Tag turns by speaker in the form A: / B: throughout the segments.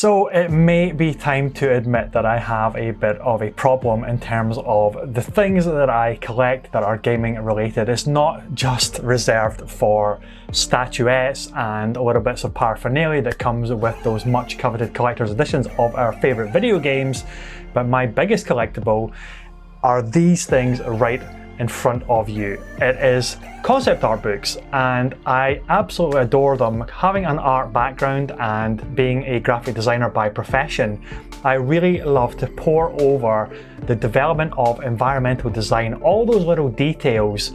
A: So it may be time to admit that I have a bit of a problem in terms of the things that I collect that are gaming related. It's not just reserved for statuettes and little bits of paraphernalia that comes with those much coveted collector's editions of our favourite video games, but my biggest collectible are these things right in front of you. It is concept art books, and I absolutely adore them. Having an art background and being a graphic designer by profession, I really love to pore over the development of environmental design, all those little details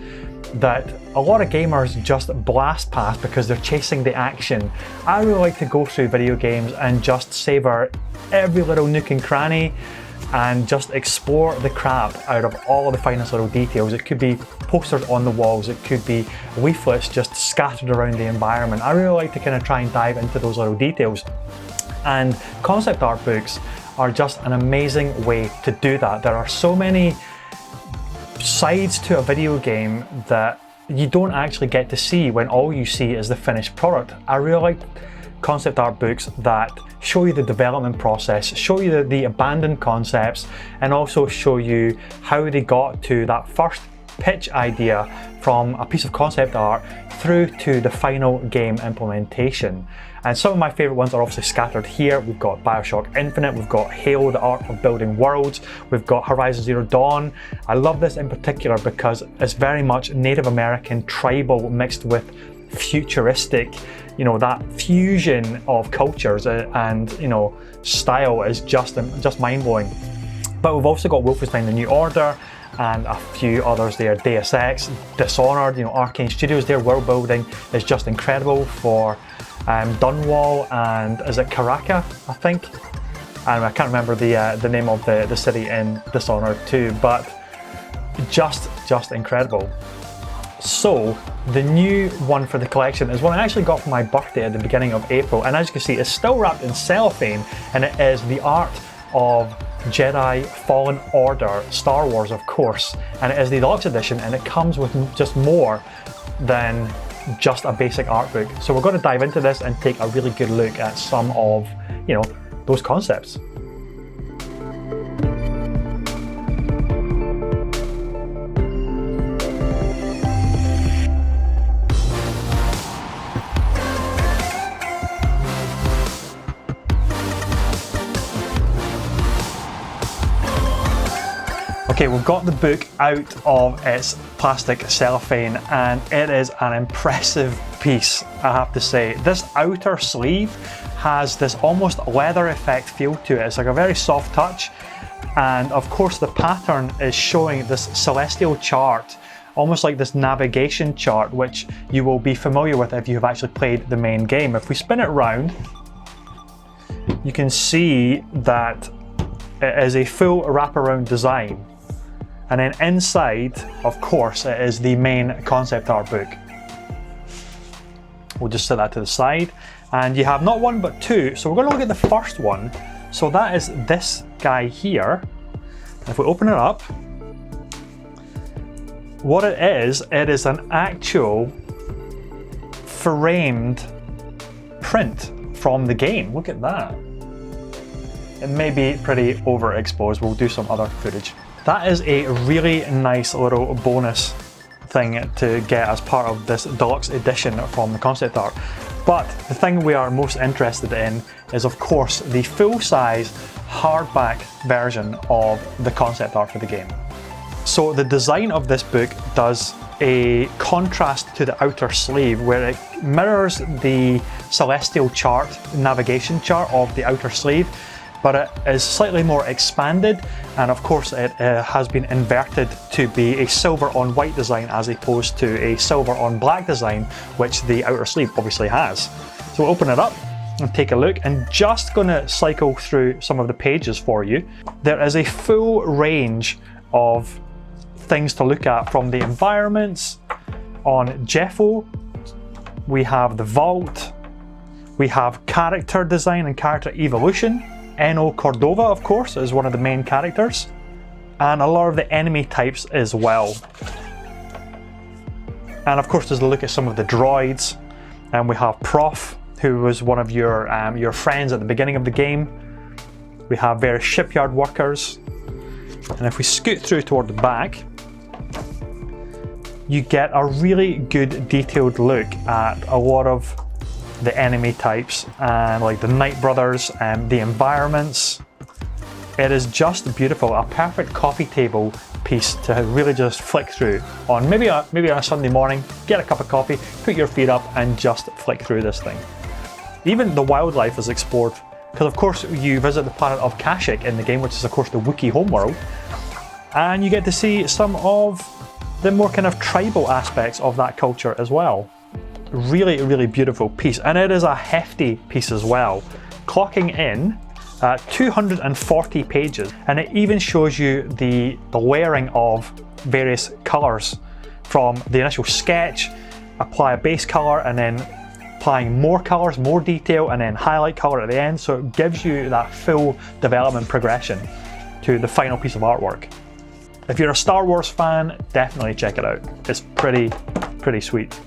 A: that a lot of gamers just blast past because they're chasing the action. I really like to go through video games and just savor every little nook and cranny and just explore the crap out of all of the finest little details. It could be posters on the walls, it could be leaflets just scattered around the environment. I really like to kind of try and dive into those little details, and concept art books are just an amazing way to do that. There are so many sides to a video game that you don't actually get to see when all you see is the finished product. I really like concept art books that show you the development process, show you the abandoned concepts, and also show you how they got to that first pitch idea from a piece of concept art through to the final game implementation. And some of my favourite ones are obviously scattered here. We've got BioShock Infinite, we've got Halo, the art of building worlds, we've got Horizon Zero Dawn. I love this in particular because it's very much Native American tribal mixed with futuristic. You know, that fusion of cultures and, you know, style is just mind-blowing. But we've also got Wolfenstein: The New Order and a few others there. Deus Ex, Dishonored, you know, Arcane Studios, their world building is just incredible for Dunwall and is it Karaka, I think? And I can't remember the name of the city in Dishonored 2, but just incredible. So the new one for the collection is one I actually got for my birthday at the beginning of April, and as you can see it's still wrapped in cellophane, and it is the art of Jedi Fallen Order, Star Wars of course, and it is the deluxe edition, and it comes with just more than just a basic art book. So we're going to dive into this and take a really good look at some of, you know, those concepts. Okay, we've got the book out of its plastic cellophane, and it is an impressive piece, I have to say. This outer sleeve has this almost leather effect feel to it. It's like a very soft touch, and of course the pattern is showing this celestial chart, almost like this navigation chart, which you will be familiar with if you have actually played the main game. If we spin it round, you can see that it is a full wraparound design. And then inside, of course, it is the main concept art book. We'll just set that to the side. And you have not one, but two. So we're going to look at the first one. So that is this guy here. If we open it up, what it is an actual framed print from the game. Look at that. It may be pretty overexposed. We'll do some other footage. That is a really nice little bonus thing to get as part of this deluxe edition from the concept art. But the thing we are most interested in is of course the full-size hardback version of the concept art for the game. So the design of this book does a contrast to the outer sleeve where it mirrors the celestial chart, navigation chart of the outer sleeve, but it is slightly more expanded, and of course it has been inverted to be a silver on white design as opposed to a silver on black design, which the outer sleeve obviously has. So we'll open it up and take a look, and just going to cycle through some of the pages for you. There is a full range of things to look at, from the environments. On Jeffo, we have the vault, we have character design and character evolution. Eno Cordova, of course, is one of the main characters, and a lot of the enemy types as well. And of course there's a look at some of the droids, and we have Prof, who was one of your friends at the beginning of the game. We have various shipyard workers, and if we scoot through toward the back, you get a really good detailed look at a lot of the enemy types and like the Night Brothers and the environments. It is just beautiful, a perfect coffee table piece to really just flick through on maybe on a Sunday morning, get a cup of coffee, put your feet up and just flick through this thing. Even the wildlife is explored, because of course you visit the planet of Kashyyyk in the game, which is of course the Wookiee homeworld, and you get to see some of the more kind of tribal aspects of that culture as well. Really, really beautiful piece, and it is a hefty piece as well, clocking in 240 pages, and it even shows you the layering of various colours from the initial sketch, apply a base colour and then applying more colours, more detail, and then highlight colour at the end, so it gives you that full development progression to the final piece of artwork. If you're a Star Wars fan, definitely check it out. It's pretty sweet.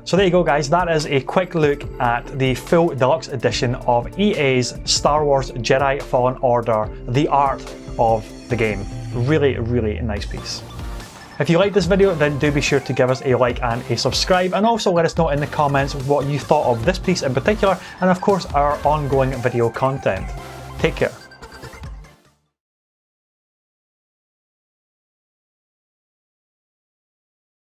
A: So there you go guys, that is a quick look at the full deluxe edition of EA's Star Wars Jedi Fallen Order, the art of the game. Really, really nice piece. If you liked this video, then do be sure to give us a like and a subscribe, and also let us know in the comments what you thought of this piece in particular, and of course our ongoing video content. Take care.